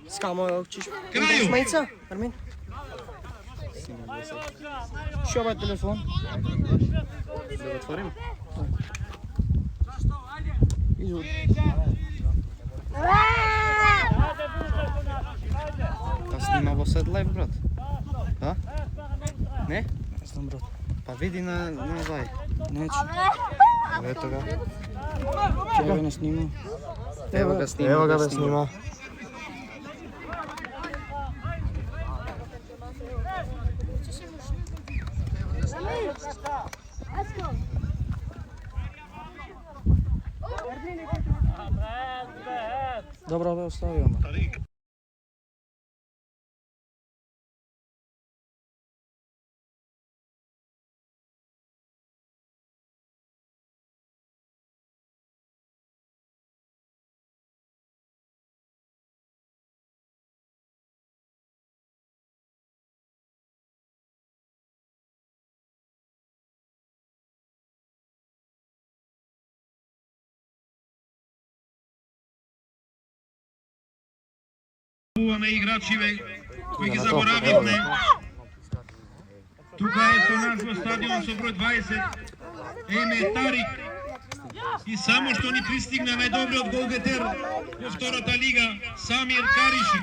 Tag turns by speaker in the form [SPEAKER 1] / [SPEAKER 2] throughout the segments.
[SPEAKER 1] С камо учиш? Краю! Мајца, Армин? Што е телефон?
[SPEAKER 2] Да го отворим?
[SPEAKER 1] Изуд.
[SPEAKER 2] Та снима во сед лайв, брат? Да? Не?
[SPEAKER 1] Не знам, брат.
[SPEAKER 2] Па види на овај.
[SPEAKER 1] Неće.
[SPEAKER 2] Ето го.
[SPEAKER 1] Чega не снима?
[SPEAKER 2] Ево го снима.
[SPEAKER 3] Evo ga da snima.
[SPEAKER 1] Dobro, bе, ostavio me.
[SPEAKER 4] Čuvаме играчиве кои ги заборавивме. Тука е со нас во стадион со број 20 Еме Тарик. И само што ни пристигна најдобриот голгетер во втората лига Самир Кариши.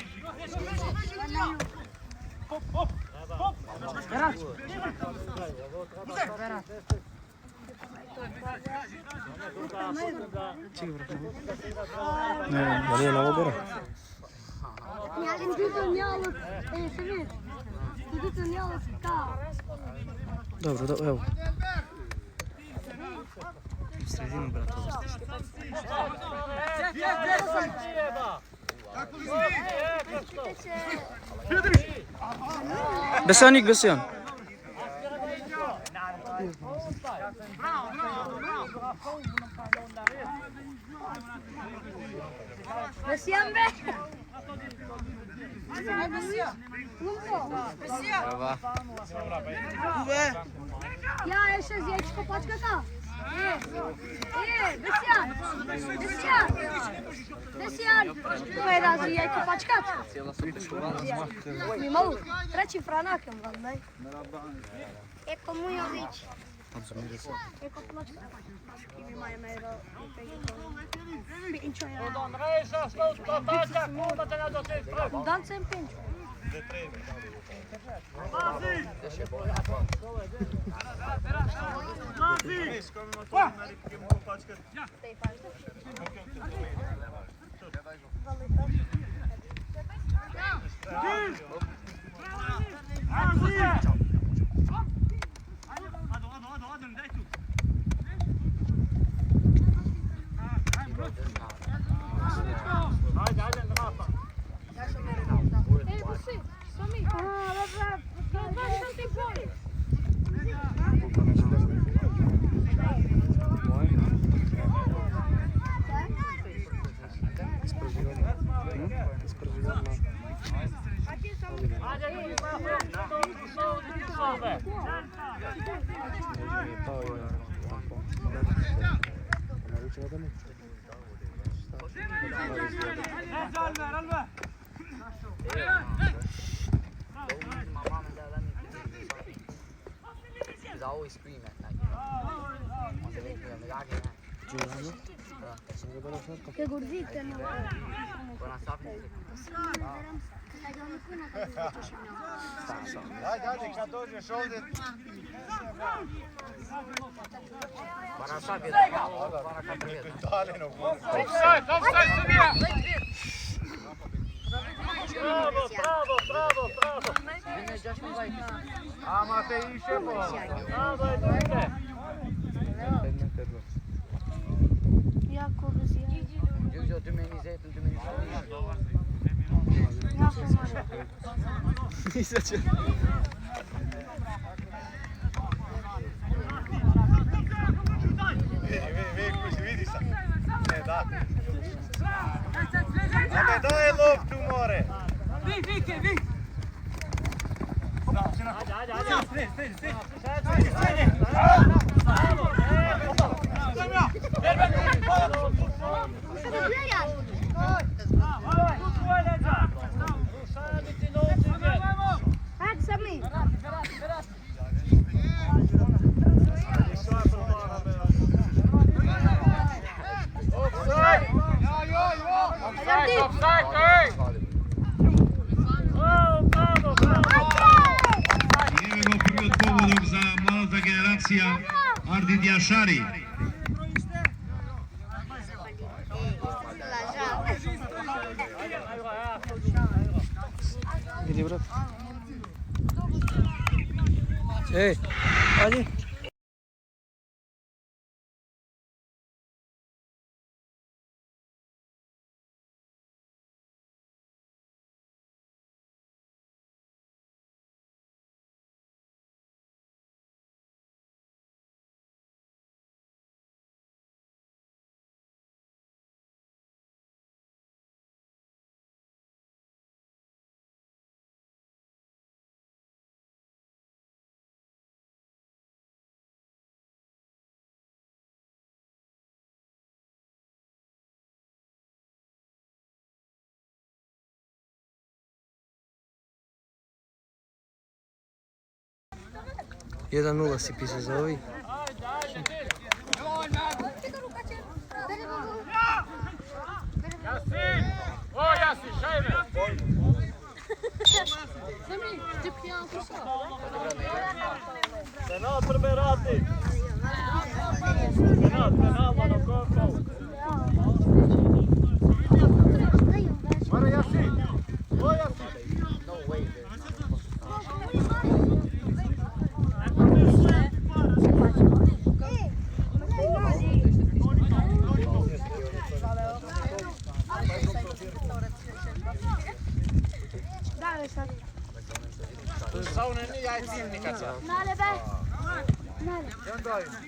[SPEAKER 3] Da nije na ovo gore?
[SPEAKER 1] Dobro, evo.
[SPEAKER 2] U sredinu, brат, uvrstiš.
[SPEAKER 1] Besjanik, Besjan.
[SPEAKER 5] Besjan be!
[SPEAKER 2] Ова.
[SPEAKER 5] Ja, jeszcze zjedź kopaczka. Besjan! Besjan! Besjan! Tvoj razu je kopačkat.
[SPEAKER 2] Cijela su peškovana.
[SPEAKER 5] Mi malo, treći franak je vam, ne? Eko Mujović.
[SPEAKER 2] Odzumire se.
[SPEAKER 5] Eko kopačka. I vi maje mero. Pinčo je. Dan sem pinčo.
[SPEAKER 6] He's always screaming at night, you know. On the way to the garden.
[SPEAKER 5] Che gordite, no?
[SPEAKER 6] When I stop him,
[SPEAKER 3] Ajde, kad dođeš ovdje.
[SPEAKER 6] when I stop him,
[SPEAKER 3] Dalino.
[SPEAKER 4] Ама те ише по.
[SPEAKER 5] Jako bezjan.
[SPEAKER 6] Usual too many zeytin, too many
[SPEAKER 3] Vidi sad. Ne, da. Ame, daj loptu, more.
[SPEAKER 4] generacija Ardi Diašari.
[SPEAKER 1] Vidi, brat. Ej, ajde. Jedan 0 si pisao za ovi.
[SPEAKER 3] Penal prve rati. Penal, mano koliko. Mara Jasi. O Jasi. Saunen ja ei silmikaca.
[SPEAKER 5] Nale be. Nale.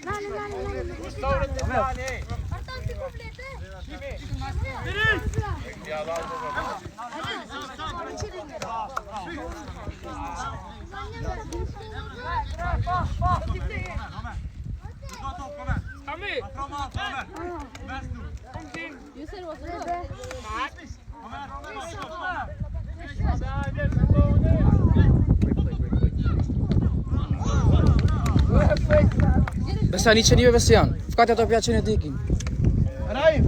[SPEAKER 5] Nale.
[SPEAKER 3] Saunen tani.
[SPEAKER 5] Partanti complete.
[SPEAKER 3] Ja valdo.
[SPEAKER 1] Vestian, nici nive Vestian. Făcate to piace Diki.
[SPEAKER 3] Raif.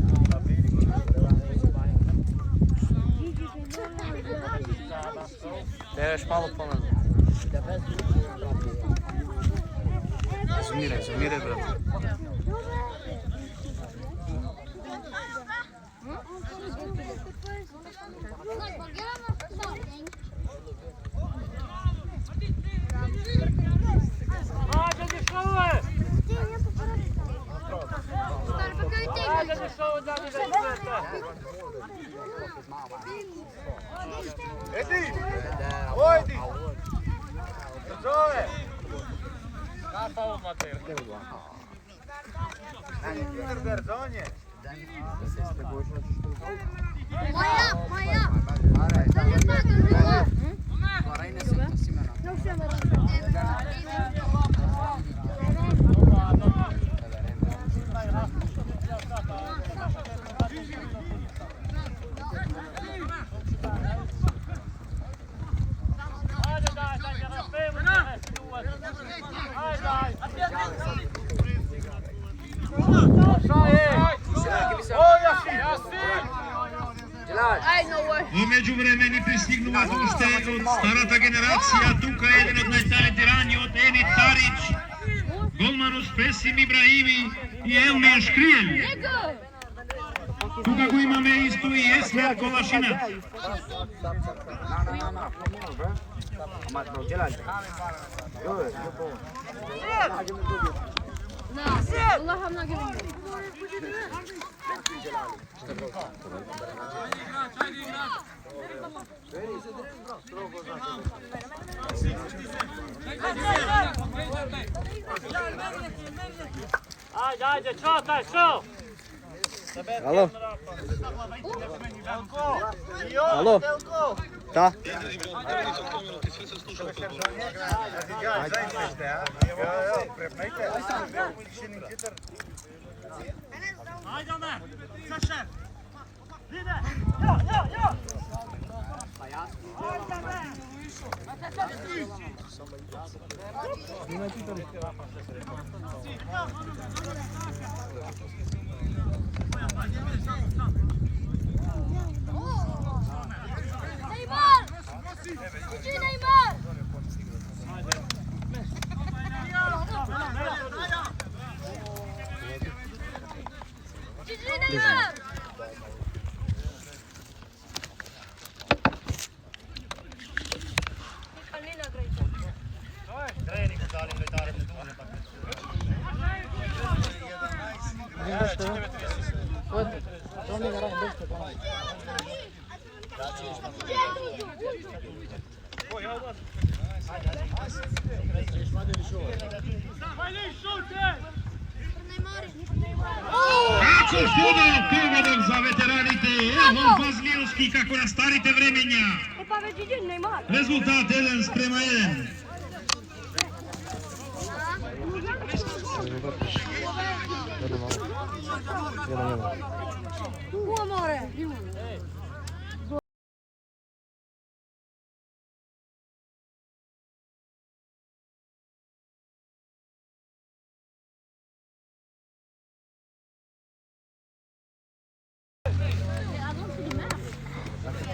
[SPEAKER 2] Još malo pomenu. Zumire, brate.
[SPEAKER 3] Edi! Ojdi! Zove! Kapa ovo mater. Interder, zonje.
[SPEAKER 5] Moja.
[SPEAKER 4] U međuvremenu pristignuva goste od starata generacija, tukaj je jedan od najtalentiraniji od Enid Tarić, golman Uspesim Ibrahimi i Elmir Škrijelj. Tukaj go imame isto i Esmer Kovašinac.
[SPEAKER 7] والله ما قبل
[SPEAKER 3] Ajde, čo?
[SPEAKER 1] Alo? Alo? Da.
[SPEAKER 3] Ajde, Omer! Za šef! Ide! Jo!
[SPEAKER 5] Neymar! Neymar!
[SPEAKER 4] Ako študov pogodom za veteranite, Evo Fazlijevski kako na starite vremenja. Rezultat 1:1.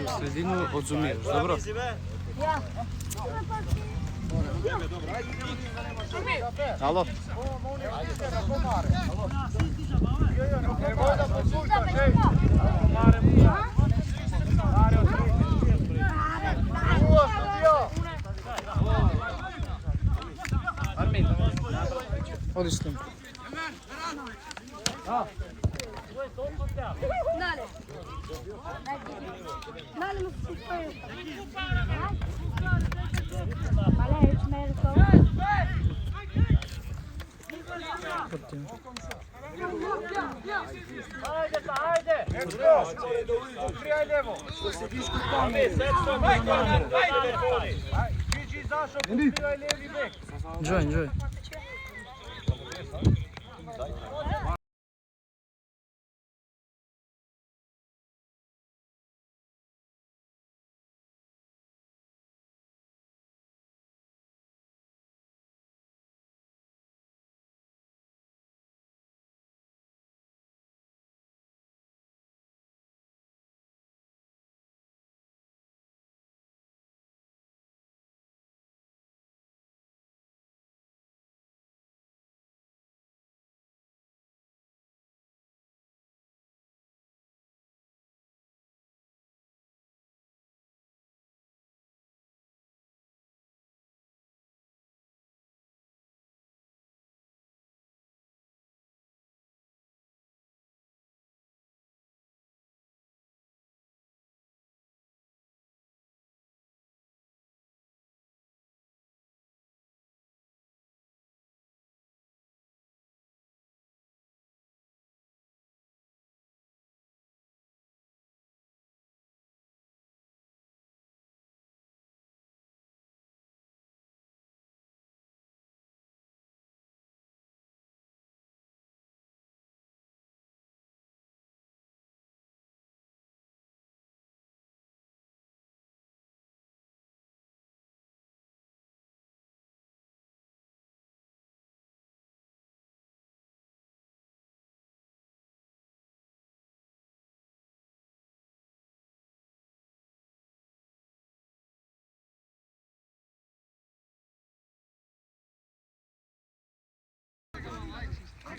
[SPEAKER 1] U sredinu odzumiraš, dobro?
[SPEAKER 2] Alo?
[SPEAKER 1] Odi s tim.
[SPEAKER 3] Ajde! Okrijaj lijevo! Čiči izašao, okrijaj lijevi bek!
[SPEAKER 1] Join.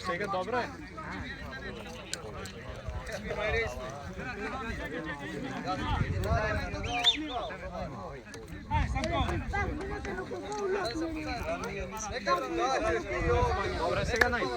[SPEAKER 3] Svega dobro je?
[SPEAKER 2] Dobro, svega najde.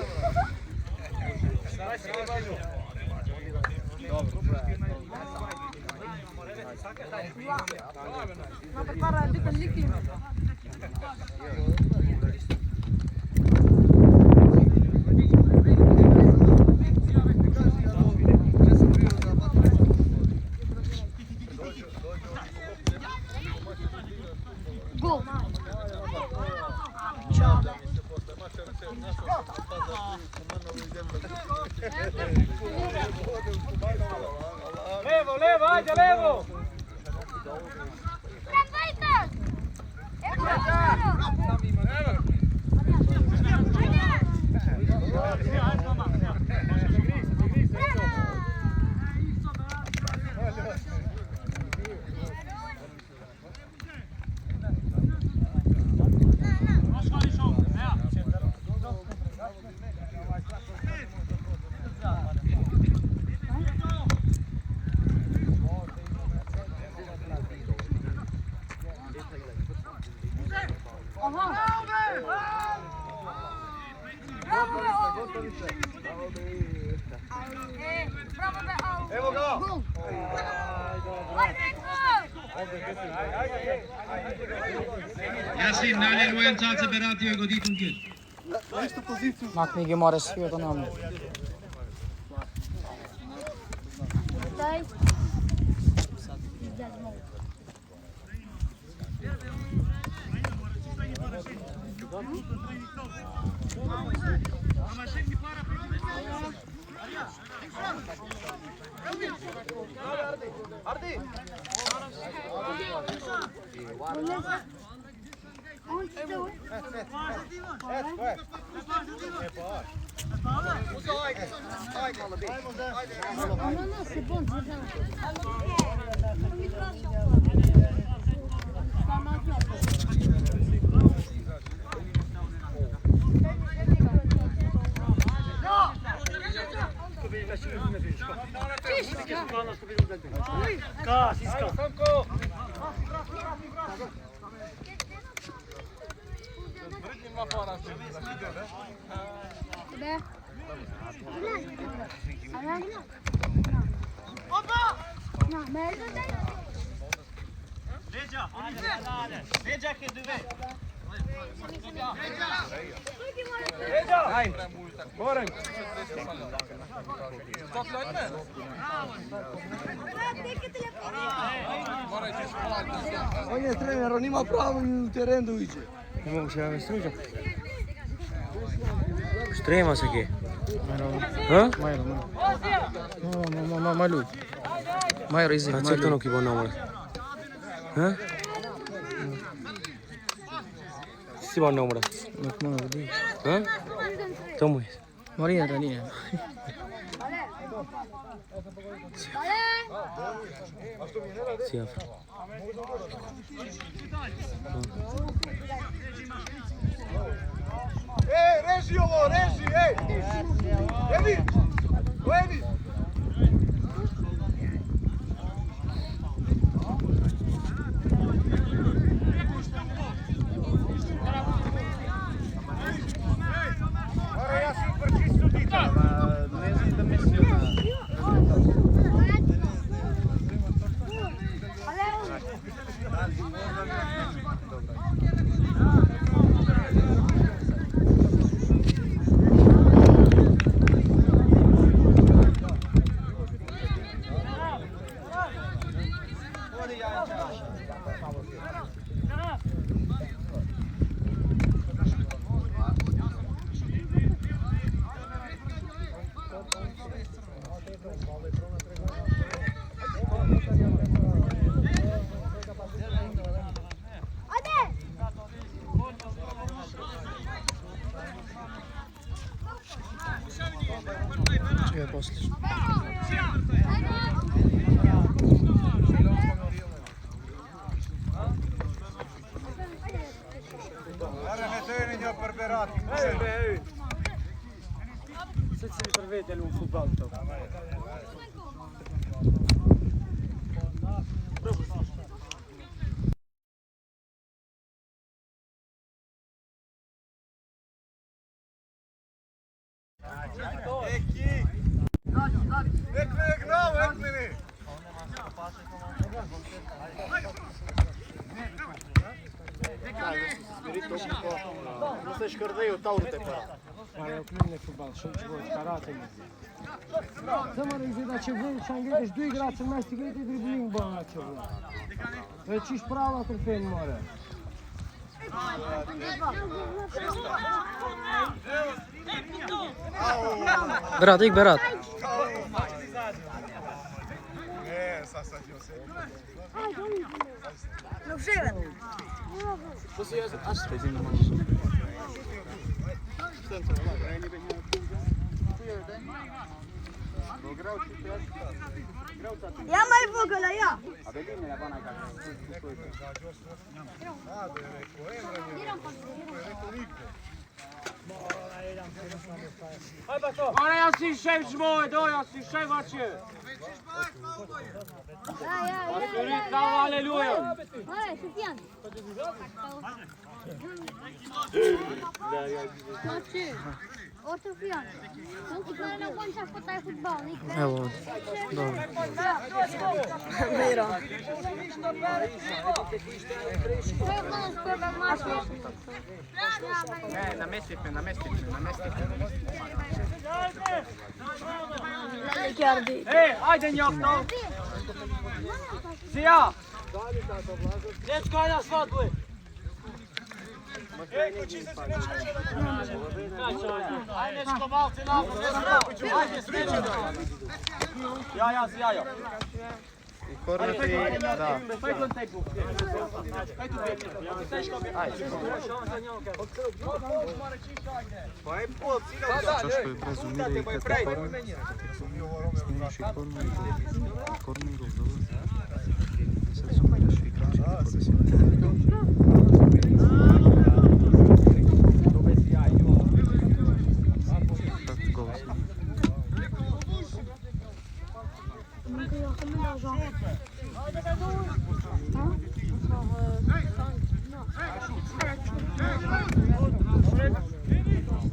[SPEAKER 3] Levo, ajde, levo! Evo ga!
[SPEAKER 4] Jasin, aleluja, cace beratio je godit un kjet.
[SPEAKER 1] Makni ga mora svijeta nam.
[SPEAKER 5] Daj.
[SPEAKER 8] On je trener, on ima pravo i u teren da uđe.
[SPEAKER 1] Ne mogu se javiti struđa.
[SPEAKER 8] Strema se kje.
[SPEAKER 1] Majro. Malju. Majro izi.
[SPEAKER 8] Kad se to noki bo namore? Si bo namore?
[SPEAKER 1] Nek malo vidi.
[SPEAKER 8] To mu je.
[SPEAKER 1] Marina da nije.
[SPEAKER 8] Cijafra.
[SPEAKER 3] Reži ovo, reži, ej! Edi! Edi! Mora ja si prčistu dita.
[SPEAKER 2] Ne znam da mislio na...
[SPEAKER 1] Čuje posliš.
[SPEAKER 3] Guarda che te ne ho perberati. Se si prevede un futbolto. Nu se șcărdăi o taurte pe ăla.
[SPEAKER 9] Care e plină fotbal, și aici voi carate. Să mă rog, da ce vrei și anghești, doi grați mai stigăte dribling bă la ce vrei. Veci și prava cu pen mare.
[SPEAKER 1] Berat, ik berat.
[SPEAKER 5] Nu știu. Ia mai vogălă, ia!
[SPEAKER 3] Ora ja si šef žmoj, do ja si šef vače. Asurit na aleluja.
[SPEAKER 7] Hai, Sufian.
[SPEAKER 5] Ortofijan. Ikna ne konča po taj futbol.
[SPEAKER 1] Evo, dobro.
[SPEAKER 5] Miro.
[SPEAKER 3] Namestite me. Ajde njok to! Sija! Dečko, ajde na svadbu! Ajde nečko malce namo, ajde smeđe! Ja, Sijajo!
[SPEAKER 2] I korneti, da. Čaško je prezumire i kad te korne. Smiješ i kornu i kornu i gol, dobro. Sad su mi još i kraći po 10. Sad gol sam.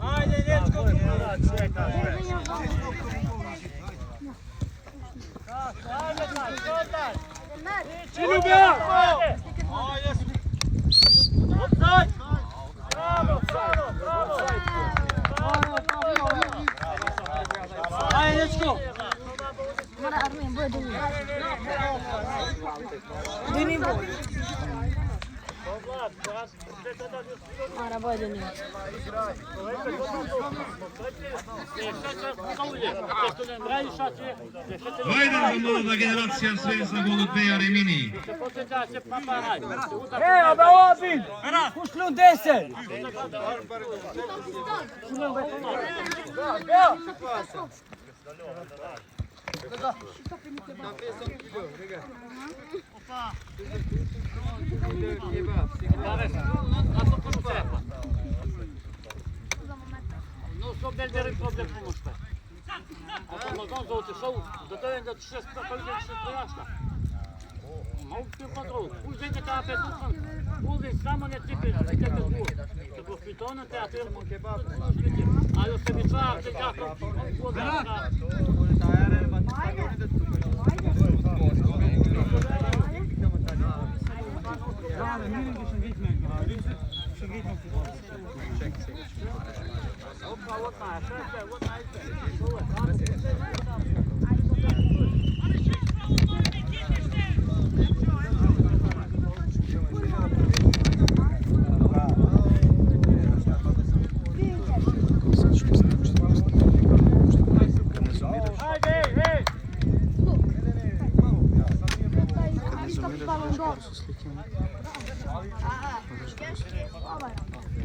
[SPEAKER 3] Ajde, dečko! Ljubija! Odsaj! Bravo! Ajde, dečko!
[SPEAKER 5] Mora Armin, bude Dini bude. Mora bude Dini.
[SPEAKER 4] Vajda za mlada generacija Svezna Golutbeja Remini.
[SPEAKER 3] Aba Obin! Kušljun 10! Nu s-o belgerim problem pomoște. Acum măgăm zăuțe și-au, de tăie de ce spre pălgeri și trăiască. Mau pe patrol, pui gente ca pe ducan, pui samo ne tipe, te te tu. Te profitona te atel mon kebab. Ajo se mi čar te kako.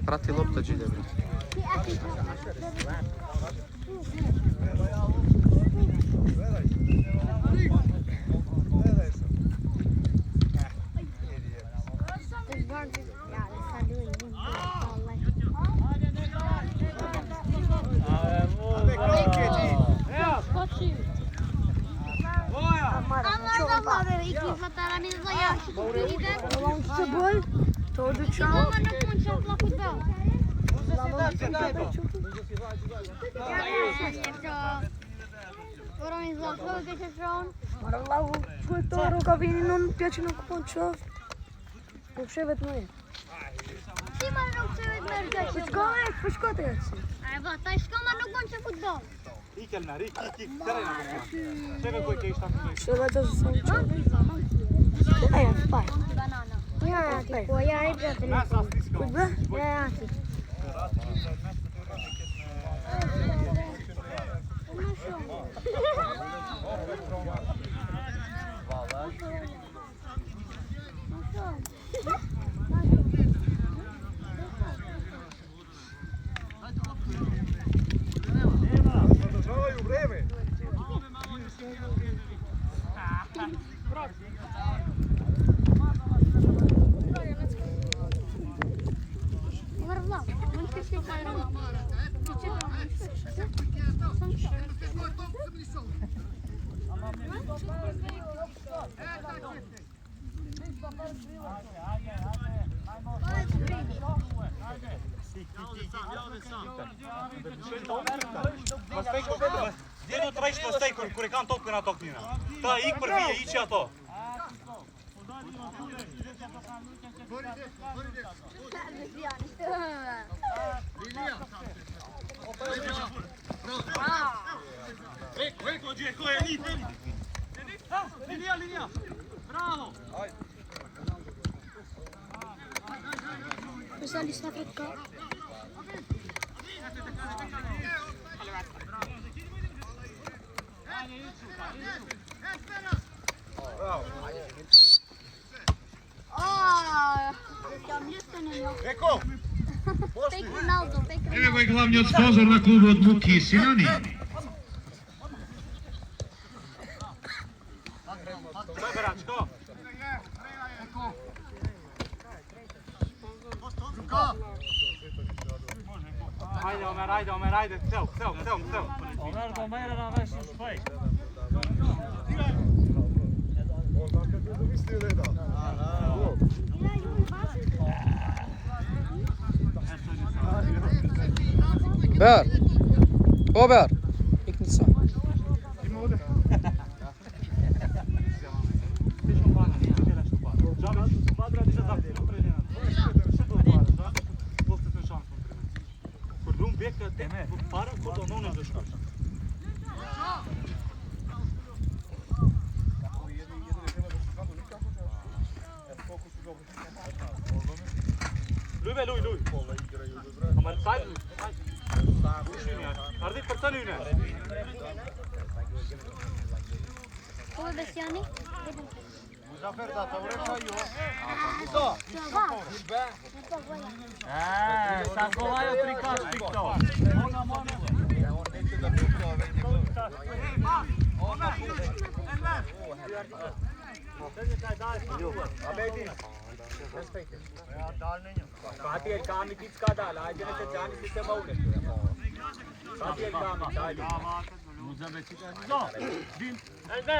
[SPEAKER 2] Prati loptađilje, bre.
[SPEAKER 5] Rugavini non piacciono Poncio. Non c'è noi. Sì, ma non c'è merda. Puoi scotersi. Bă, stai scoma nu bun ce fotbal.
[SPEAKER 3] Ikelna, terena. Trebuie cu ești acum.
[SPEAKER 5] Să vedem să se înceapă. Aia, spai. Banana. Ia, tipo, ia ai prietene. Bă, ia. Nu știu.
[SPEAKER 3] Gdje do treći postej kurikan topku na toknina? Ta ik prvi je ići, a to. Rekao gdje, ko je ni tebi? Linija! Bravo!
[SPEAKER 5] Pisali s napredka.
[SPEAKER 4] Rekao!
[SPEAKER 5] Fake Ronaldo, fake Ronaldo.
[SPEAKER 4] Evo je glavni sponzor na klubu od Muki i Sinani.
[SPEAKER 3] Beračko! Ajde, Omer, ajde, cel. Omer, do mene na veći špej.
[SPEAKER 1] Ber! O Ber! Ik niet sam.
[SPEAKER 3] Lui. Maar tijd. Ardi pertan nu ne?
[SPEAKER 5] Ovo je Besjani.
[SPEAKER 8] Zafer da, to vreča jo.
[SPEAKER 3] Sam govajo prikašnik to.
[SPEAKER 6] Fatih काम किसका डाला आज ने जान किसे माउने Fatih काम डाला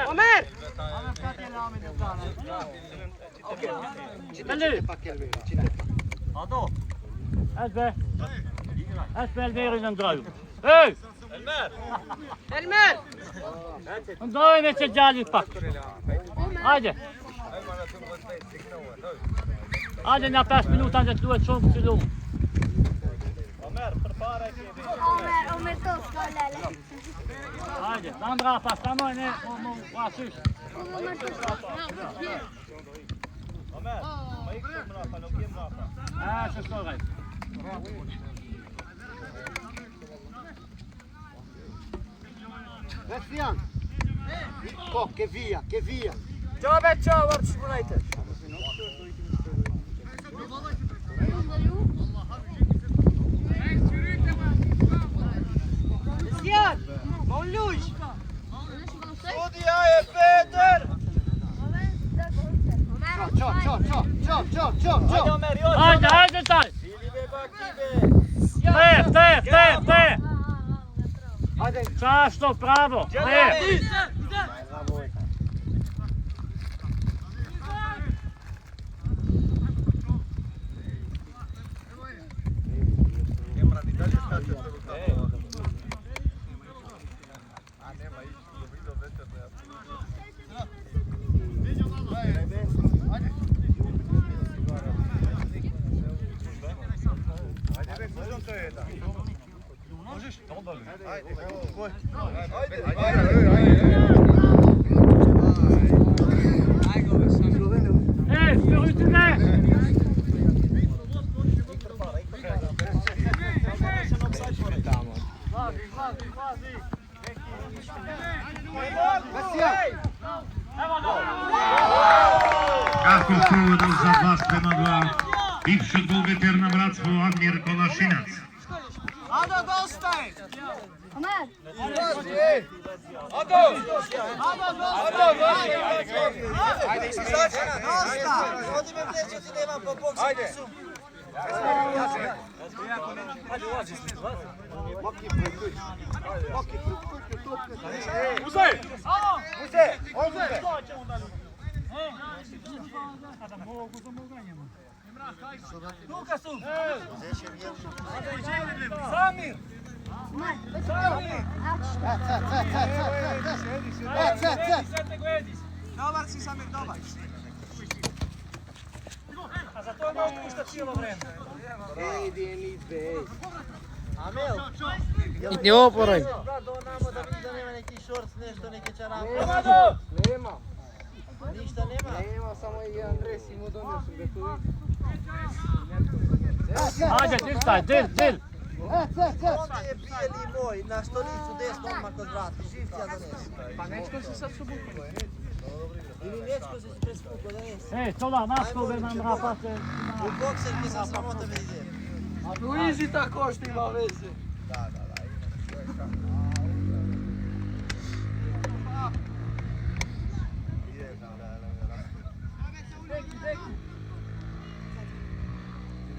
[SPEAKER 3] Omer! Ado! Esbel verin en draju. Hey! Elmer! Draju me će djali pak. Ajde. Ajde na 5 minuta da tu je čovjek u domu.
[SPEAKER 5] Omer to skalele.
[SPEAKER 3] Ajde, dam rapa, samo ne vasiš. Še skoraj.
[SPEAKER 8] Besjan! Ko, che via!
[SPEAKER 6] Ciao, Arts United.
[SPEAKER 3] Ziad! Molluj!
[SPEAKER 8] Sudija je Peter! Čo!
[SPEAKER 3] Ajde taj! Te! Čašto, pravo! Te!
[SPEAKER 4] Kako sprovodom za 2:2. Bivši golgeter na Bratstvo Admir Kolašinac.
[SPEAKER 8] Ado, dostaj!
[SPEAKER 5] Omer!
[SPEAKER 8] Ajde, izađi! Dosta! Odi me vleđe, ti nemam po boksu. Ajde!
[SPEAKER 3] Uzej!
[SPEAKER 8] Samir! Dobar si, Samir, dobar. A za to ne otpušta cijelo vreme. Amel!
[SPEAKER 1] Nie oporaj.
[SPEAKER 8] Brat, donamo da vidim da nema neki šorc, nešto, neke čarape.
[SPEAKER 9] Nema.
[SPEAKER 8] Ništa nema?
[SPEAKER 9] Nema, samo i Andres i mu donio su ga tu.
[SPEAKER 3] Ajde, tistaj, dil.
[SPEAKER 8] Onda je bijeli moj, na stolicu desno odmah kod vrata. Živ ti ja donesu.
[SPEAKER 9] Pa nešto si sad subuklo.
[SPEAKER 8] Ili nečko si prespuko donesi.
[SPEAKER 3] Ej, cola, masko nam rapate.
[SPEAKER 8] U bokserke sam sramota vidi.
[SPEAKER 9] A Luizi tako što ima veze.
[SPEAKER 8] Da.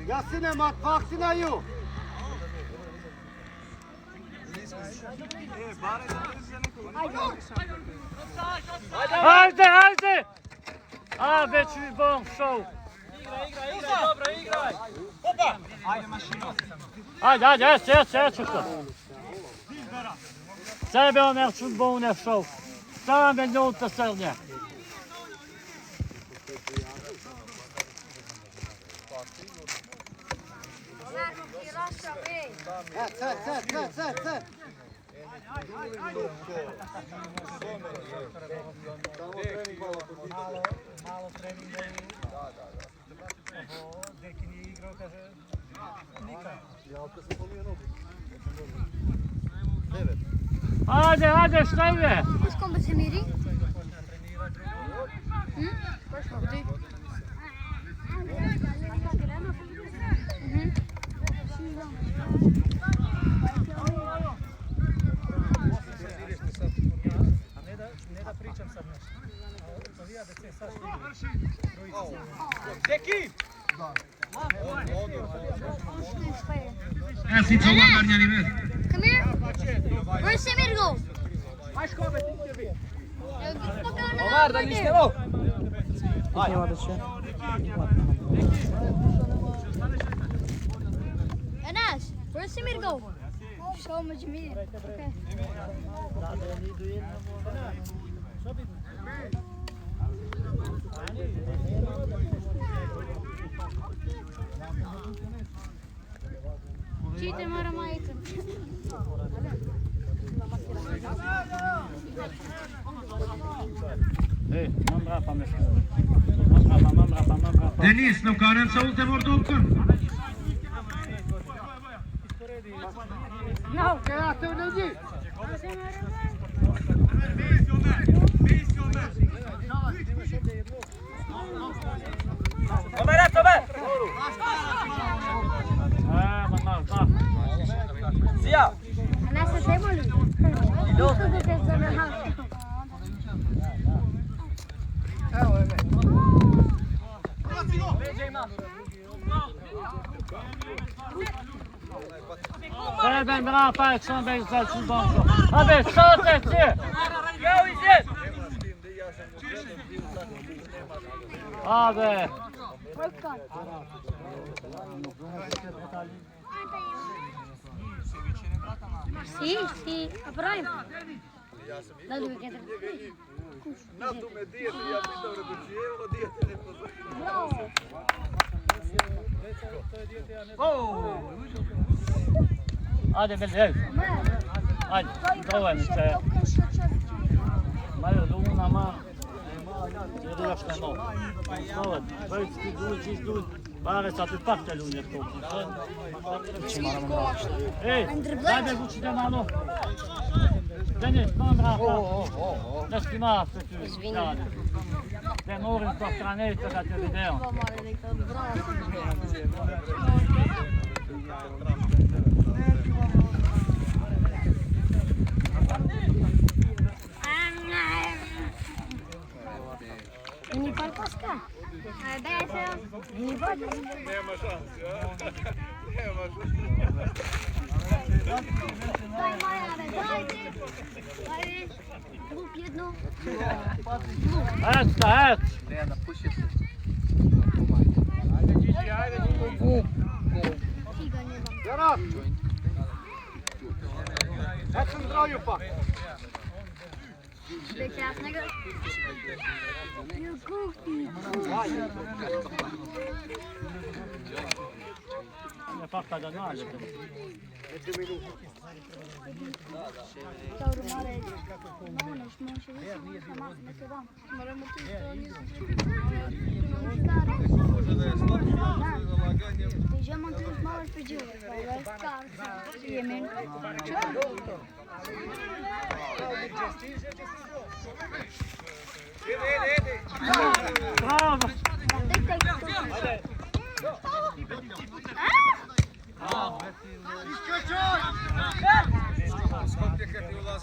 [SPEAKER 9] Jasine, mat, vakcinaju!
[SPEAKER 3] Ajde! A, već mi bom šao.
[SPEAKER 8] Igraj! Opa! Ajde mašino!
[SPEAKER 3] Ajde, ja ću to. Sebe on je bom ne šao. 7 minuta srednje.
[SPEAKER 9] Sad.
[SPEAKER 8] Malo trening da je... Ovo, Deki nije igrao, kaže... Nikad. Ja opet sam pomio nogu. 9.
[SPEAKER 3] Ajde, šta je?
[SPEAKER 5] S kom se miri? Ovdje.
[SPEAKER 8] Ne da pričam sad nešto. Povija da se sad Deki!
[SPEAKER 4] Sica u Amarnjani med.
[SPEAKER 5] Come here. Where's Samir go?
[SPEAKER 1] Omar, da niste ovo.
[SPEAKER 5] Anas, where's Samir go? Show me Jamir. Okay. Čite mora majicu.
[SPEAKER 3] Ej, mam rapa me šao. Mam rapa.
[SPEAKER 4] Denis, nu kanem sa ulte mordulkun.
[SPEAKER 9] Ja, kreativ ljudi!
[SPEAKER 8] Tomer! Zija!
[SPEAKER 5] Anas, se demoli. Isto da te zanahal.
[SPEAKER 9] Evo je
[SPEAKER 3] Sebe rapa, sam bez začu donko. Ajde, što te ti?
[SPEAKER 8] Jao, izjed!
[SPEAKER 3] Ajde.
[SPEAKER 5] Sì, aprojem. Da li bi kada?
[SPEAKER 8] Na tu me dijete, ja pitam redučijevo, dijete ne poznaje.
[SPEAKER 5] Bravo.
[SPEAKER 3] Ajde, Beljev. Ajde, dovoljno će. Maju luna, ma. Još ne mogu. Dovoljno, vojski duć. Pare sad i parte lunje to. Ej, dajde vučite malo. Denis, non rapa. Ne schimasse tu. Izvini. Ne moram to stranete da te video.
[SPEAKER 5] Mini palkoska? Daj se. Mini palkoska?
[SPEAKER 8] Nema šanse, ja? Nema
[SPEAKER 5] Daj Maja, dajte. Daj. Lub jedno.
[SPEAKER 3] Ec.
[SPEAKER 8] Ne, napuši se. Ajde, Gigi,
[SPEAKER 3] Час! Ecem zdroju pa!
[SPEAKER 5] Прекрасного.
[SPEAKER 3] Ne fatta da nale.
[SPEAKER 5] Deja m-am întâlnit mama pe Geo, la Scar, Yemen.
[SPEAKER 3] Bravo!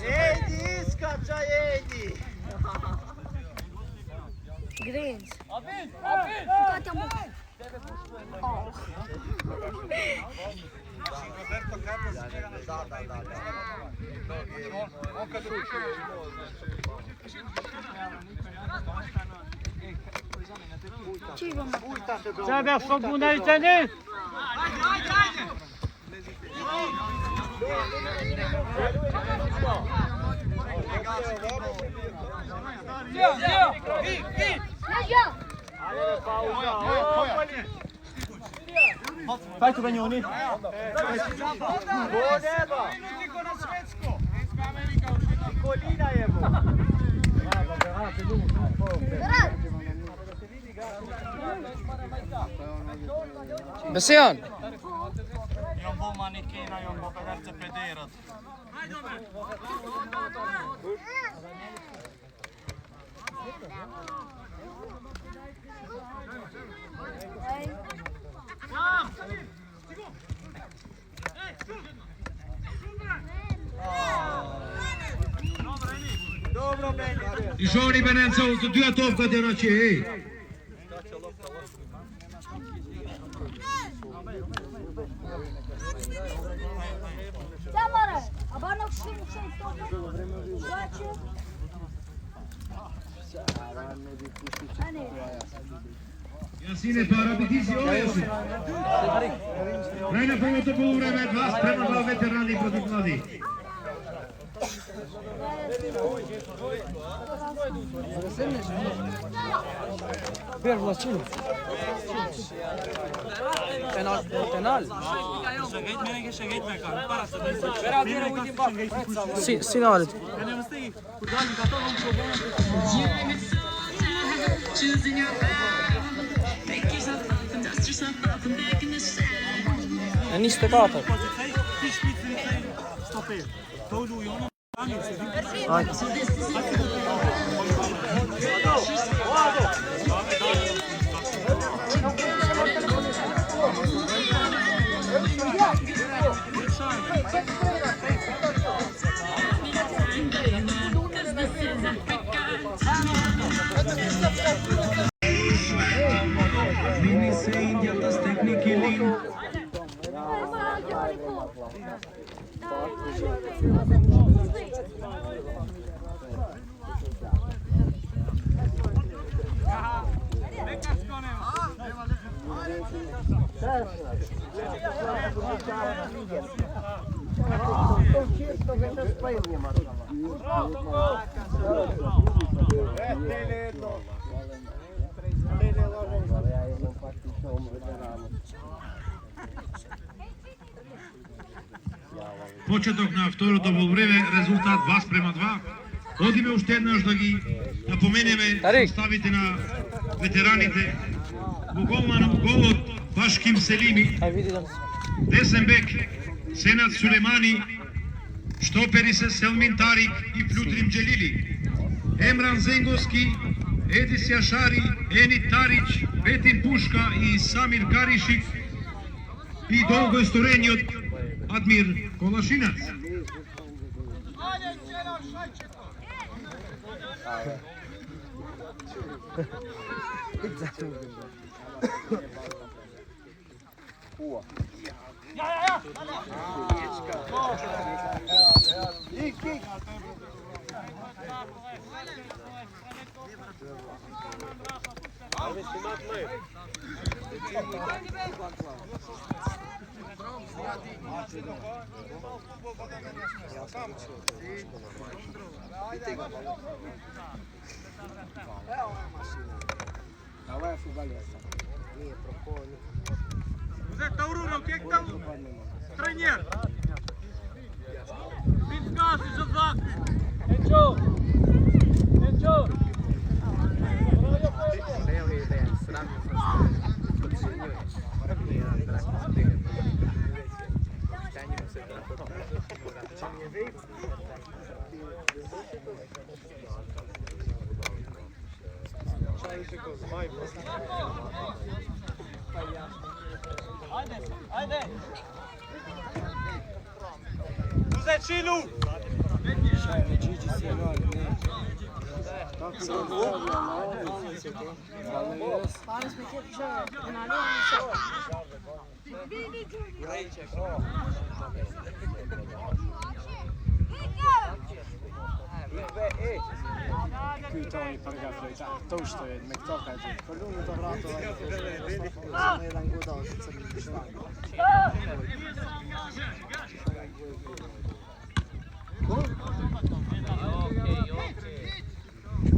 [SPEAKER 8] Edi, skacza, edi!
[SPEAKER 5] Greens.
[SPEAKER 8] Roberto Carlos da. On kad
[SPEAKER 5] Ce-i vom
[SPEAKER 3] Trebuie să bună întâlniri!
[SPEAKER 8] Fai tu Benjoni. Nikolina je bo.
[SPEAKER 1] Besian!
[SPEAKER 8] Jon bo manikina, jon bo peverce pederat. Dobro, Benjoni.
[SPEAKER 4] I giovani Benenza ho avuto 2 toppa di una C.
[SPEAKER 5] Tamara, abanok şey Zaçı.
[SPEAKER 4] Jasine Parabitisi, ovo Jasin. Kraj na pomoto poluvreme, 2:2 veterani protiv mladih.
[SPEAKER 1] Ver vlačinu. Penal. Sinal. Niste kater. Ajde.
[SPEAKER 4] Почеток на второто полувреме, резултат 2:2. Одиме уште еднаш да ги напоменеме составите на ветераните. Во голот Башким Селими, десен бек Сенат Сулеймани, штопери се Селмин Тарик и Плютрим Джелили, Емран Зенговски, Едис Јашари, Енит Тарич, Бетин Пушка и Самир Каришик и долгоисторениот Адмир Колашинац.
[SPEAKER 9] Ovo je futbalista. Nije prohodnik.
[SPEAKER 4] Uzeti Taururo, kje je tam trener? Pinskasi za zak.
[SPEAKER 3] Enčo! Enčo!
[SPEAKER 8] Evo je ideja, sramio sam se. Podcijenjuješ. Nije jedan drak iz tega. Stanjimo se da to
[SPEAKER 6] Ajde! Uzet Šilu!
[SPEAKER 9] Šajne, Čiči se vali, ne. Kako se odstavlja na ovu? Ali ne jes?
[SPEAKER 7] Pali smo kje pišao, na lijevom se.
[SPEAKER 9] Pita oni prga flejta, to što je, nek to kaže. Prvi to vrato, samo jedan god dao za crni šlang.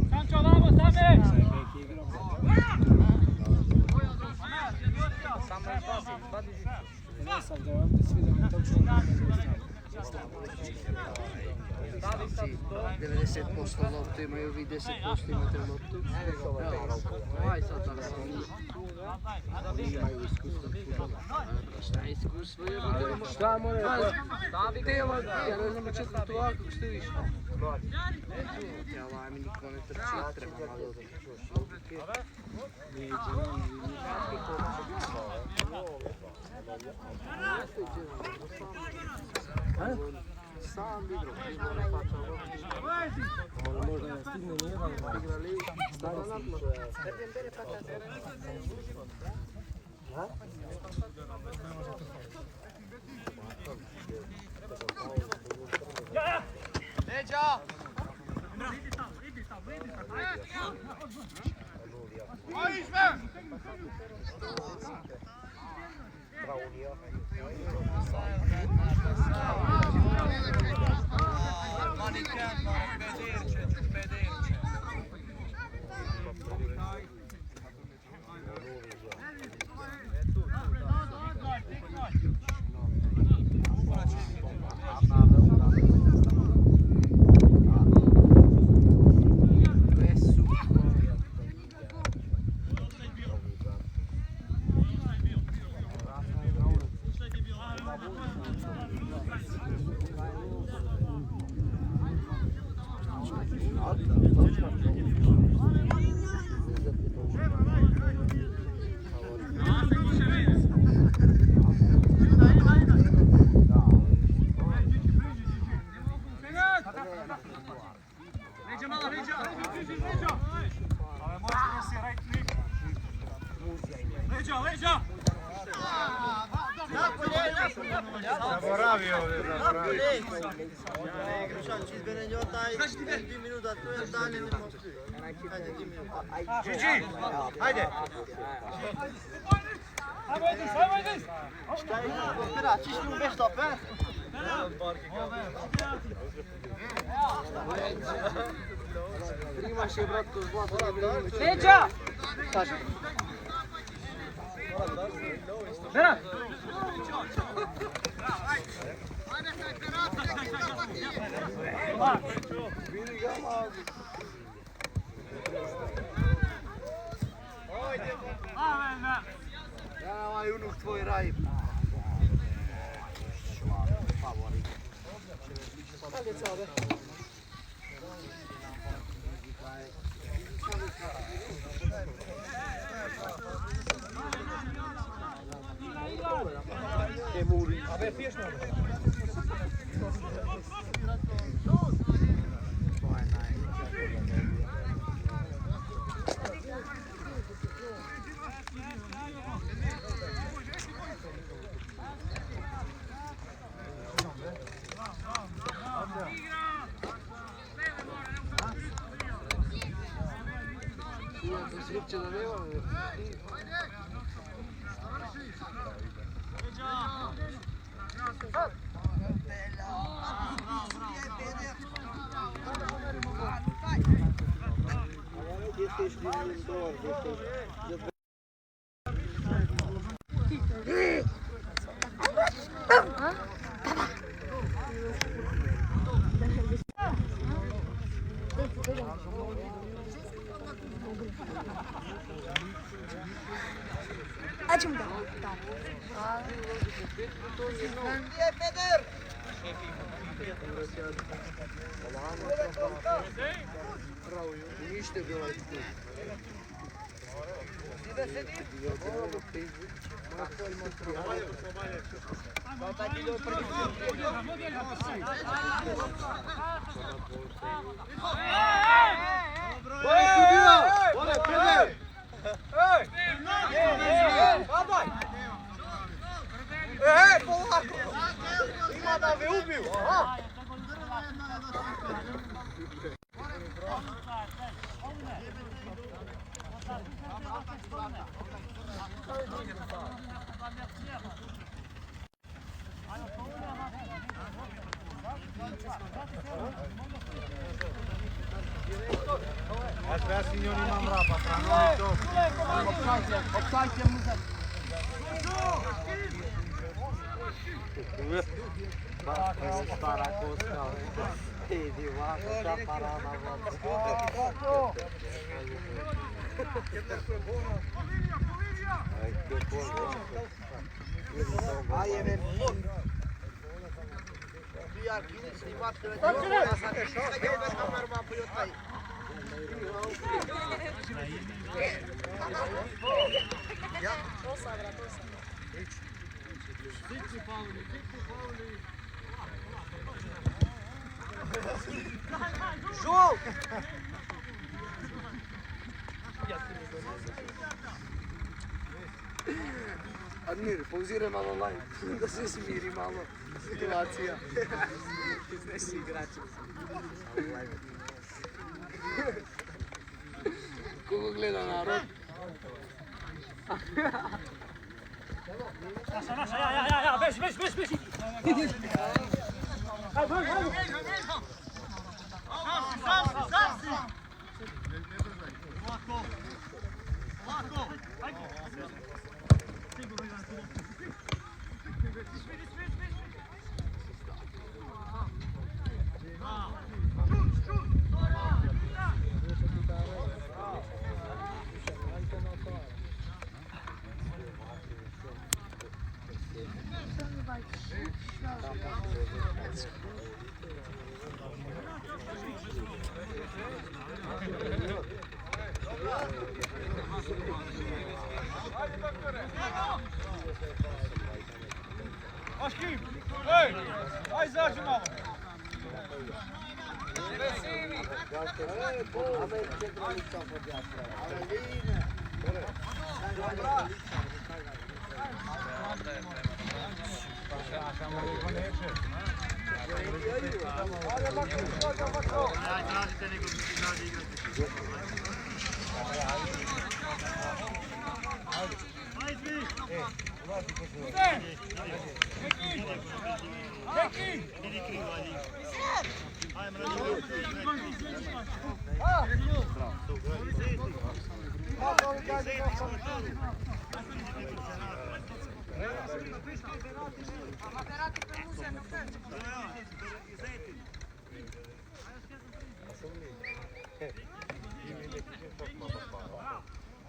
[SPEAKER 3] Sančo, vamo, same!
[SPEAKER 9] Ne sam da vam svi da mi točno
[SPEAKER 8] 90% loptu imaju, vi 10% imate loptu. Aj sad tako. Oni imaju iskustvo. Šta je iskustvo?
[SPEAKER 9] Šta mora?
[SPEAKER 8] Tijelo, ja ne znam četko to ovako što viš. Tijelo, ajme niko ne trči, treba malo da čuš lopke. Sam igrao, izmora fača lopke.
[SPEAKER 9] Možda ne stigne nijedan.
[SPEAKER 8] Igrali, staro nadmor. Leđa!
[SPEAKER 4] Leđa! Zaboravio ovdje, zaboravio.
[SPEAKER 8] Grušan, če izbere njo taj 2 minuta, to je dalje ne može. Hajde, 2 minuta.
[SPEAKER 4] Čiči, hajde.
[SPEAKER 8] Šta je gospoda, čiš mi u beštop, eh? Primaš je, bratko, zlato.
[SPEAKER 7] Leđa!
[SPEAKER 8] Kaži.
[SPEAKER 7] Berat!
[SPEAKER 8] Vidi ga malo. Ja, ovaj unuk tvoj raj. Favorit. Hajde, cale. Che muri. Vabbè, fiesco. Sripće da nema.
[SPEAKER 5] Açım da.
[SPEAKER 8] Niște de la tine.
[SPEAKER 2] Aș vrea signori Mamrapa, tra noi top.
[SPEAKER 8] Obstańcie muza. Stara koska. Idi ovako, ta parada. Ajde, ven. Iar bine snimat că vedem asta. Hai că vezi că merg pe iotai. Jogo! Admir, pauziraj malo live, da se smiri malo situacija. Ne si igrače. Kogo gleda narod?
[SPEAKER 3] Naša, ja, beži.
[SPEAKER 6] Aşkım, hey! Hai zaži malo!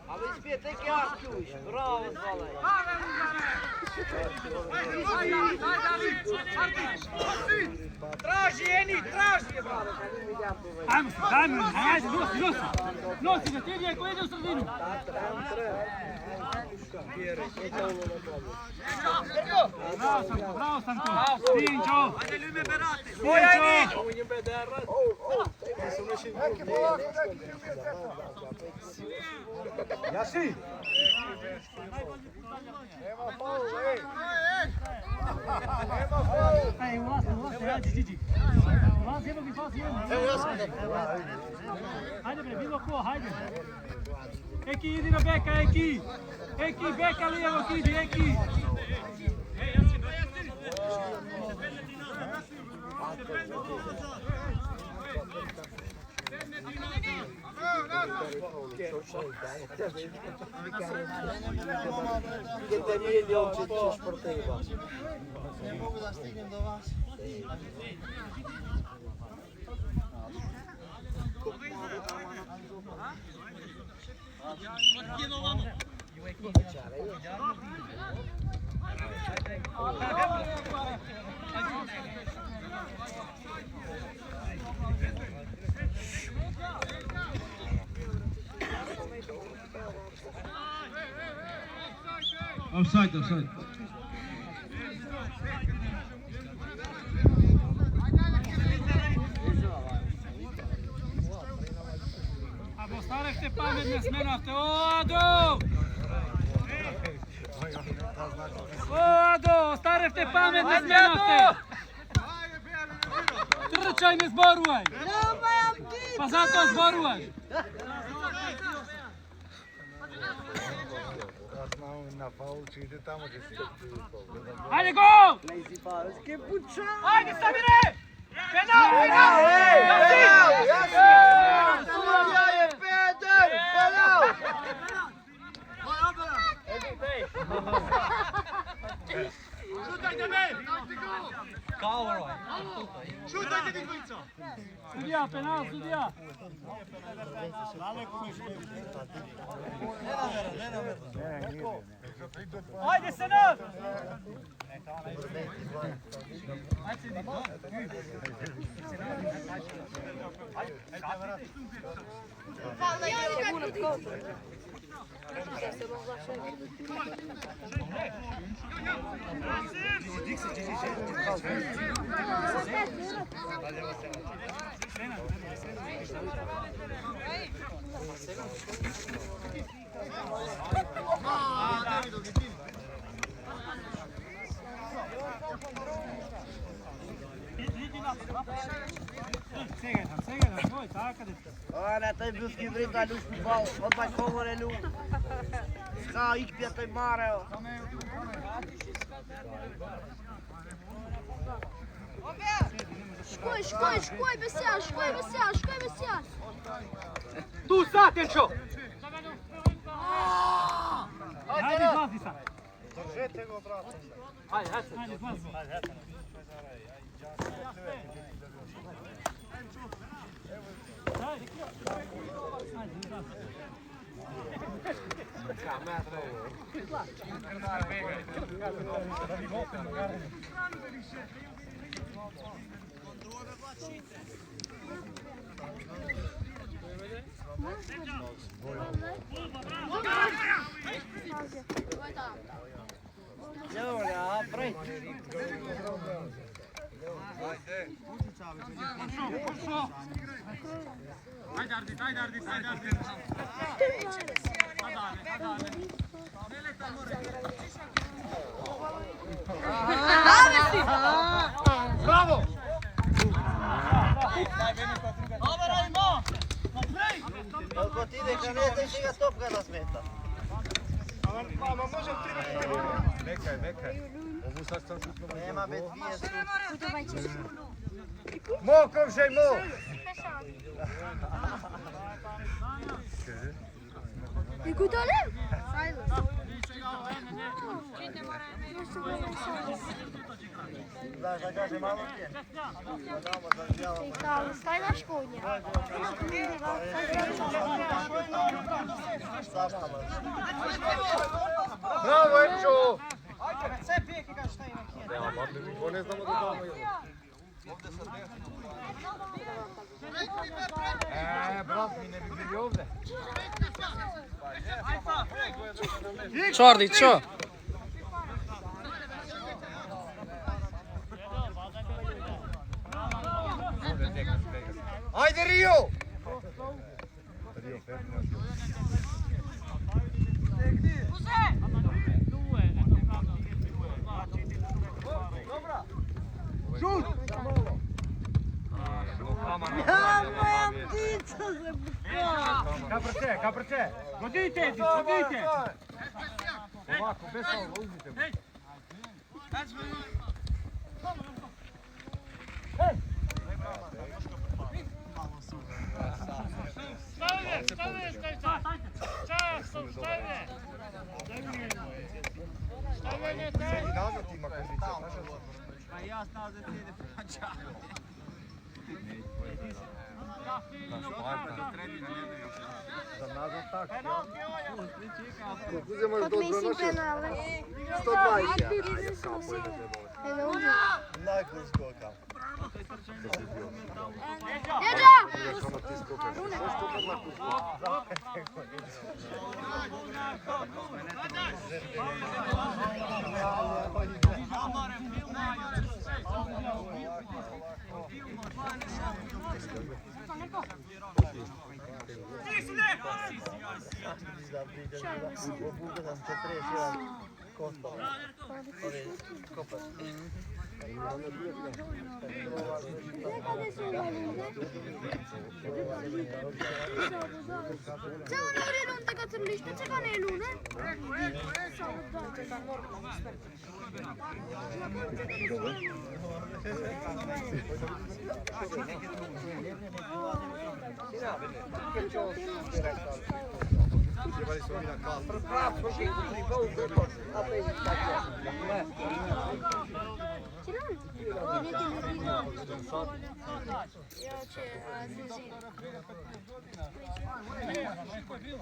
[SPEAKER 8] Ali spet neki Arkiuš, bravo Zvalaj.
[SPEAKER 6] Traži, Eni, traži!
[SPEAKER 3] Ajde, nosi ga, ti ko ide u sredinu. Bravo Sanko, Stinčo.
[SPEAKER 6] Moja Eni!
[SPEAKER 2] Jasi!
[SPEAKER 6] Nema faul, ej!
[SPEAKER 3] Ej, ulazi, ajde, Điđi. Ulazi, jednog i pas jedan.
[SPEAKER 8] Evo ja sam da.
[SPEAKER 3] Hajde bre, bilo ko, hajde. Eki, idi na beka, Eki. Eki, beka lijevo, idi, Eki.
[SPEAKER 8] Ne mogu da stignem do vas.
[SPEAKER 4] Offside, offside.
[SPEAKER 9] Ostavite pametne smenavte, Odo! Odo, ostavite pametne smenavte! Trčaj, ne zboruj! Pa zato zboruj! Ajde, gol! Ajde, Samire! Penal, penal!
[SPEAKER 3] Šutajte me! Šutajte vi dvojica!
[SPEAKER 9] Sudija, penal, sudija! Ajde, Senad!
[SPEAKER 8] Olha, tem meus que brincar no futebol, onde vai correr no Ska, ik ben te mare.
[SPEAKER 5] Škoj, besjaš.
[SPEAKER 9] Tu sad, Tenčo! Ajde, izlazi sad!
[SPEAKER 8] Držite go, brate.
[SPEAKER 9] Ajde, izlazi.
[SPEAKER 8] Olha, prej.
[SPEAKER 3] Ajde, Ardit, ajde, Ardit, ajde, Ardit.
[SPEAKER 8] Bravo! Ako ti ide kanete, še ga stopka da smeta.
[SPEAKER 2] Mekaj. Ovu sad sam šutno.
[SPEAKER 8] Nema bez dvije su.
[SPEAKER 2] Mokom žej, mo!
[SPEAKER 5] I kutole?
[SPEAKER 8] Znaš da kaže malo ti je?
[SPEAKER 5] Staj na škodnje.
[SPEAKER 2] Bravo, Enčo! Brat, mi ne bi bili ovdje.
[SPEAKER 1] Čordi, čo?
[SPEAKER 2] Ajde, Rio! Šut!
[SPEAKER 5] Ja, moja ptica se buka.
[SPEAKER 2] Kaprče!
[SPEAKER 9] Godite!
[SPEAKER 2] Ovako, bez ovo, uzmite mu.
[SPEAKER 5] Kot mislim penale. 120. Ce onu oraya onu tek hatırlıyor işte çek onu elini.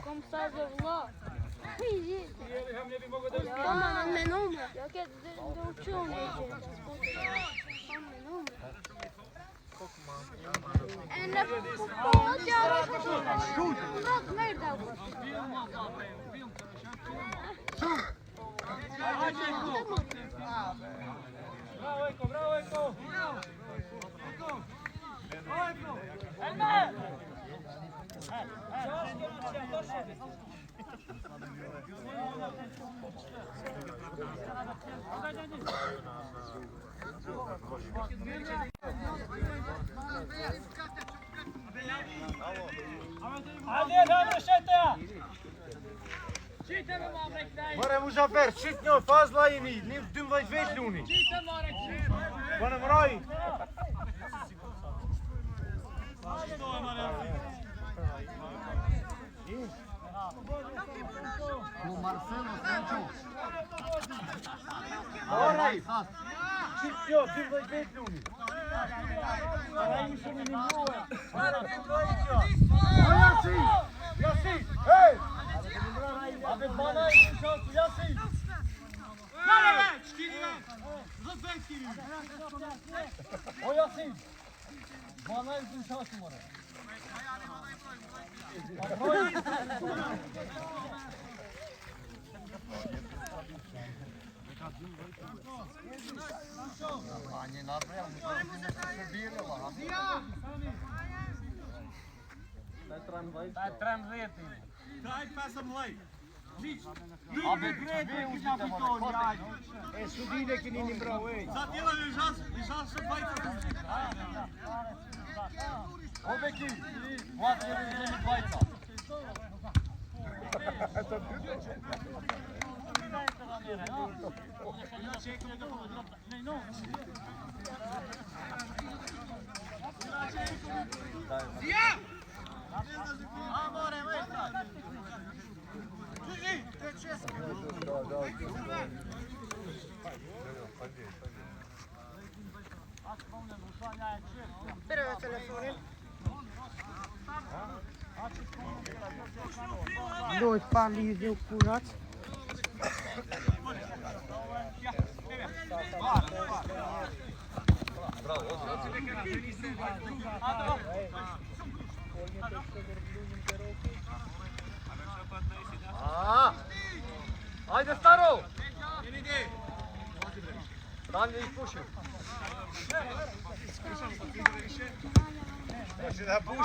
[SPEAKER 5] Como está o lá? Toma, não me. Eu quero do tio, En futbol ya. Bırak nerede bu?
[SPEAKER 9] Mare Muzaffer, shit një fazla jeni, një 12 vetë luni. Bana mroj. Oraj, shit një 12 vetë luni. Ara imi shumë një mruhe. O Jasi, Jasi, hej! Aby bana i kushansu, Jasi! O Jasi! Bana i kushansu mora.
[SPEAKER 4] Daj pasa mlej.
[SPEAKER 9] Aby grete u kapitoni, ajde. E sudine kini një mbrau, ej.
[SPEAKER 4] Za tjela ližas se bajca.
[SPEAKER 9] Ove ki, vat një bajca.
[SPEAKER 7] Bere telefonin. Dois palinhos de curat.
[SPEAKER 9] Ajde staro! Dan je ispušio.
[SPEAKER 2] Može da puši.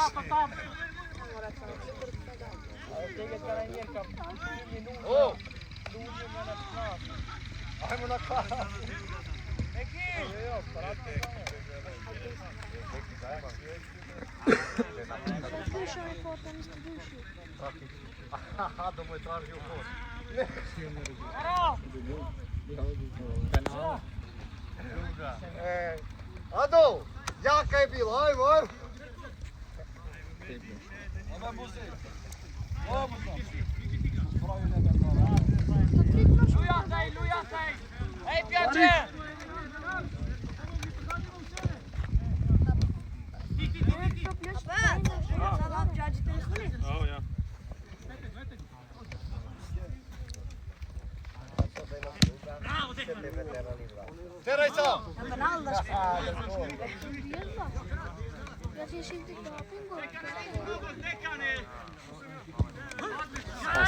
[SPEAKER 9] O!
[SPEAKER 2] Ajmo na klas.
[SPEAKER 5] Slušao je foto, niste duši.
[SPEAKER 9] Aha, da mu je tražio hod. Ado, jaka je bila, ajmo, ajmo.
[SPEAKER 6] Teraj sam!
[SPEAKER 5] Ja ben alles. Ja zie je de pingo.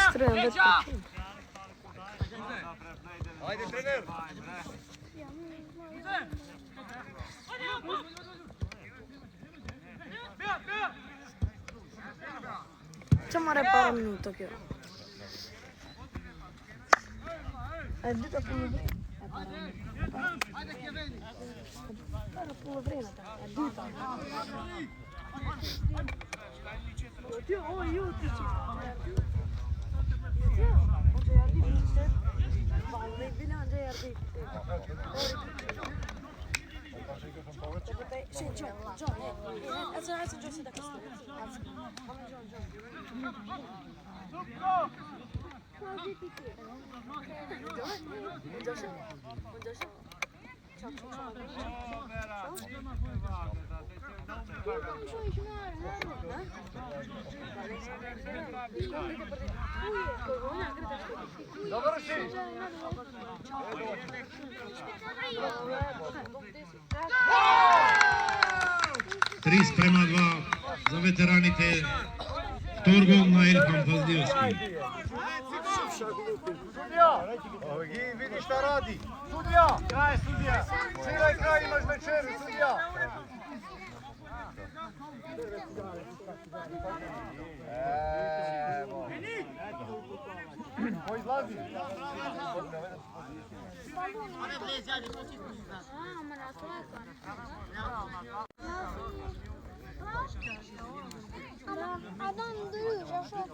[SPEAKER 5] Strøm vet du.
[SPEAKER 6] Ajde, trener!
[SPEAKER 5] Samo repara minuto che è dito puno vreme. Para puno vreme, è dito. Oddio, io ti ci. Hoca yardım işte. Vallahi billahi yardım. Şey John. Açın John size kastım.
[SPEAKER 6] Završi!
[SPEAKER 4] 3:2 za veteranite Torgov na Ilham Fazdijevski.
[SPEAKER 6] Sudija! Vidi šta radi! Sudija! Kraj sudija! Sviraj kraj, imaš večeru, sudija! Evo! Ko izlazi?
[SPEAKER 5] Adam duruyor, çok.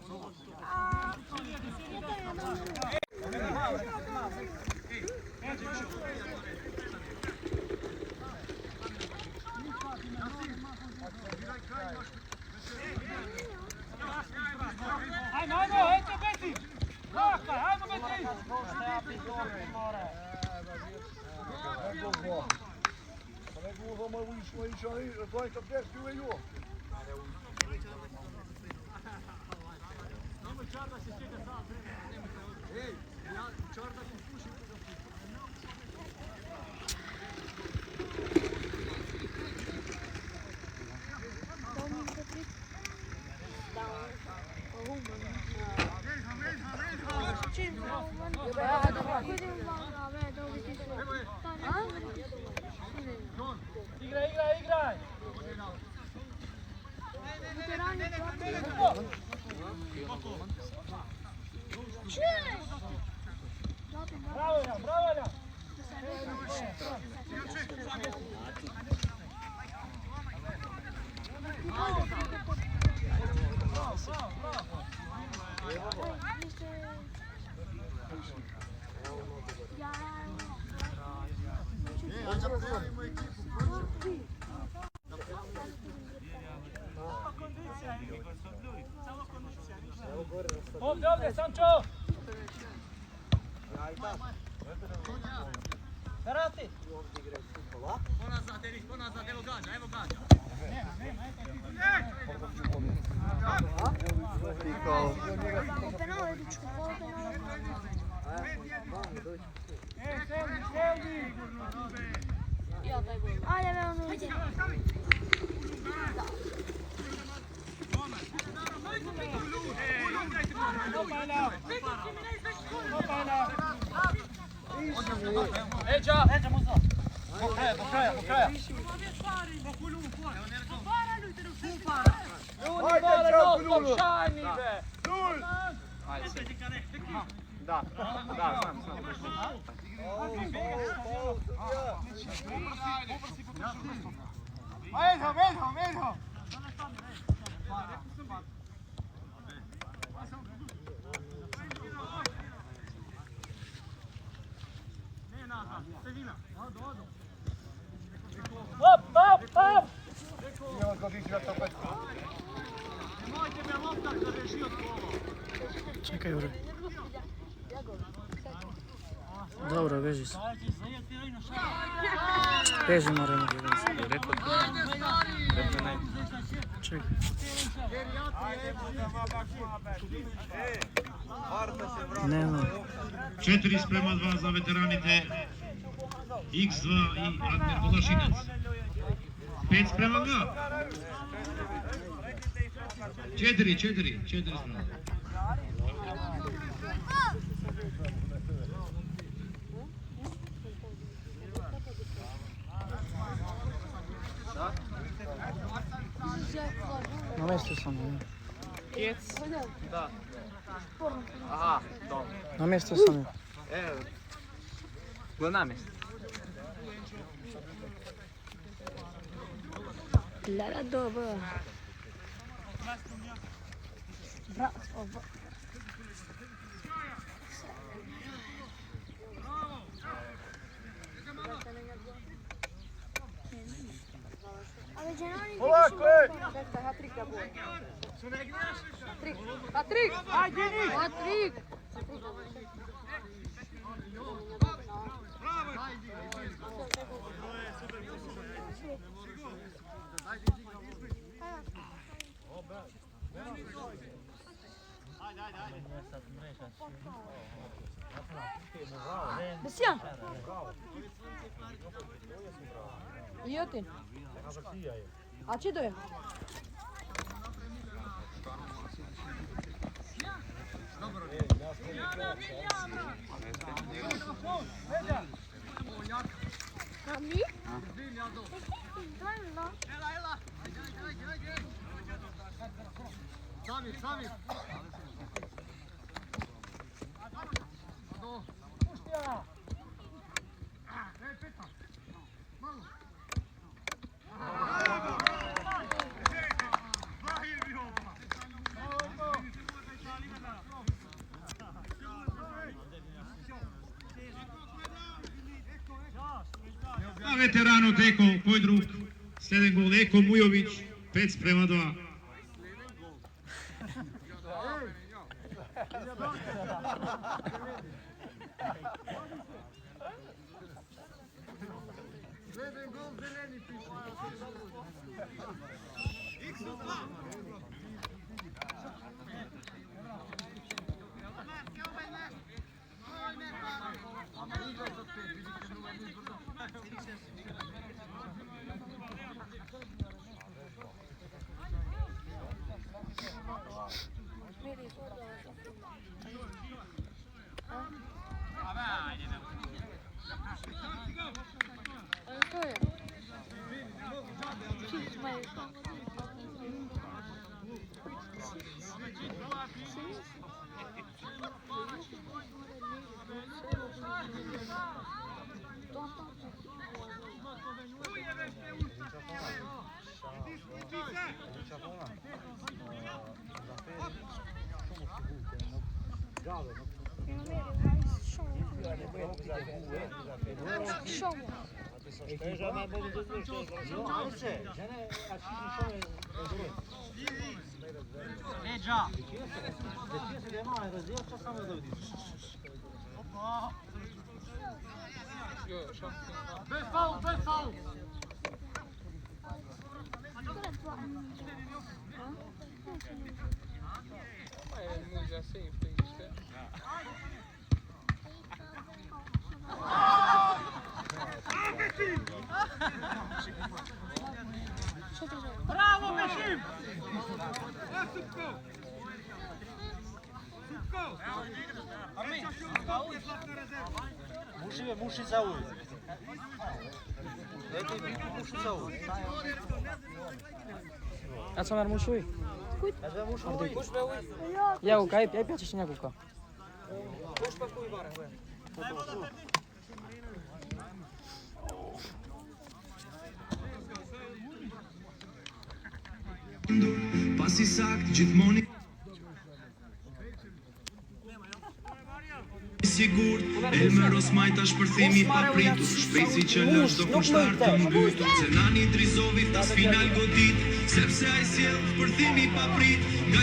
[SPEAKER 9] Igraj! Bravo, Jan! Ovdje, Sancho! Verati!
[SPEAKER 3] Ponazad, evo gađa.
[SPEAKER 5] Penale, dečko, penale.
[SPEAKER 9] Selvi!
[SPEAKER 5] Ajde, me ono ide.
[SPEAKER 9] Leđa!
[SPEAKER 6] Do kraja!
[SPEAKER 9] Ajde, Čakululu! Šajni, be!
[SPEAKER 6] Da, znam. Edhom!
[SPEAKER 9] Hop!
[SPEAKER 6] Idemo zgoditi na topet.
[SPEAKER 1] Čekaj, Jure. Dobro, beži se. Beži moramo.
[SPEAKER 2] Rekao ti. Rekao ne.
[SPEAKER 1] Čekaj. Nema.
[SPEAKER 4] 4:2 za veteranite X2 i Admir Golašinac. 5:2. 4:2.
[SPEAKER 1] Na mjestu sam.
[SPEAKER 8] Aha, dobro.
[SPEAKER 1] Na mjestu sam.
[SPEAKER 8] Evo. Ko na mjestu?
[SPEAKER 5] Lara dobro.
[SPEAKER 6] Polako,
[SPEAKER 5] Patrik! Ajde! Patrik! Besijan! Jotin! A ce doje? Kami?
[SPEAKER 6] Sami.
[SPEAKER 4] A veteran od Eko Pojdruk, sljedeći gol Eko Mujović, 5:2.
[SPEAKER 6] Bez faul!
[SPEAKER 3] Bravo, Bešim!
[SPEAKER 2] Musi zaujeć. Musi zaujeć.
[SPEAKER 1] A co narmuszuj? Jaguka, aj piaciš Jaguka.
[SPEAKER 10] Pasi sakt gjithmonë sigurt, Elmer Osmajta shpërthimi pa pritur, shpejsi që lësh do kushtar të mbytur, se nani Drizovi tas final godit, sepse ai sjell shpërthimi pa prit, nga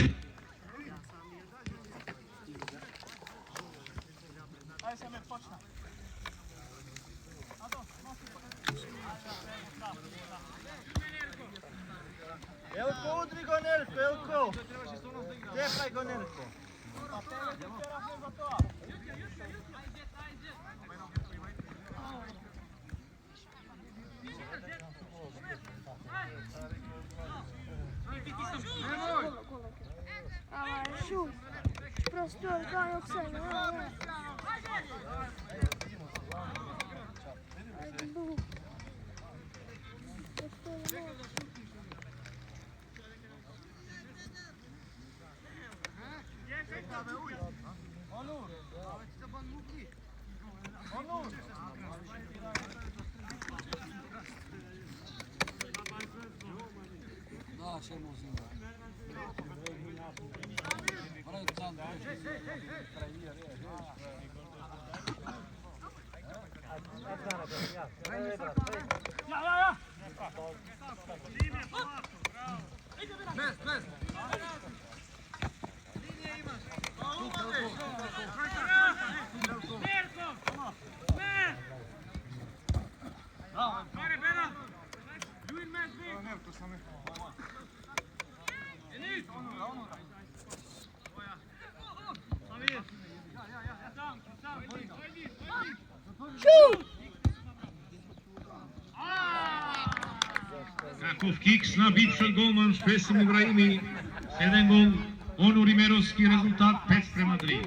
[SPEAKER 5] Pistolka yoksa ne? Hadi bu.
[SPEAKER 8] Da, ce muzin.
[SPEAKER 4] Каков кикс на бившиот голман Шпесим Ибраими. 1 гол, Онур Имеровски, резултат 5:3.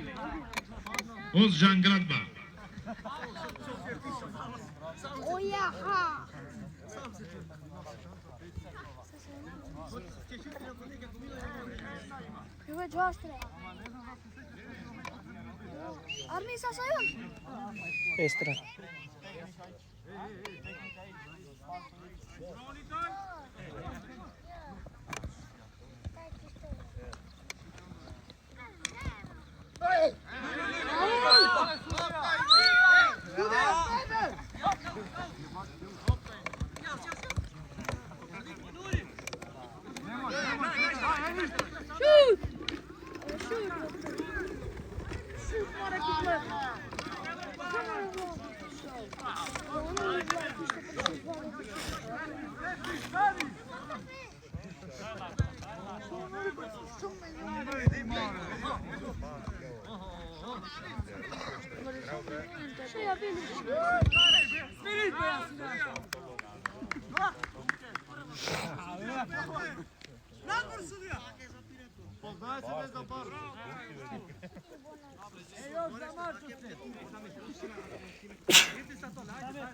[SPEAKER 4] Озжан Градба.
[SPEAKER 5] Oyaha. Chyba Joshua. Army sasayon.
[SPEAKER 1] Pestra.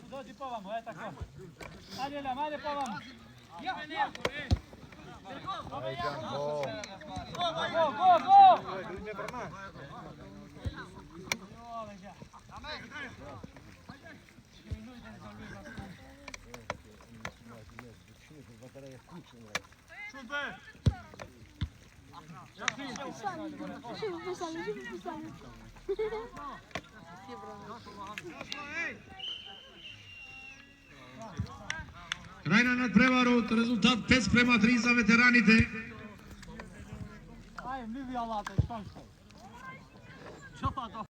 [SPEAKER 3] Dođi po vamo, tako. Ajde, ajde po vamo. Go!
[SPEAKER 4] Крайна надпреварот, резултат 5:3 за ветераните.
[SPEAKER 3] Ajde, mi vi alate, što? Čo pa to?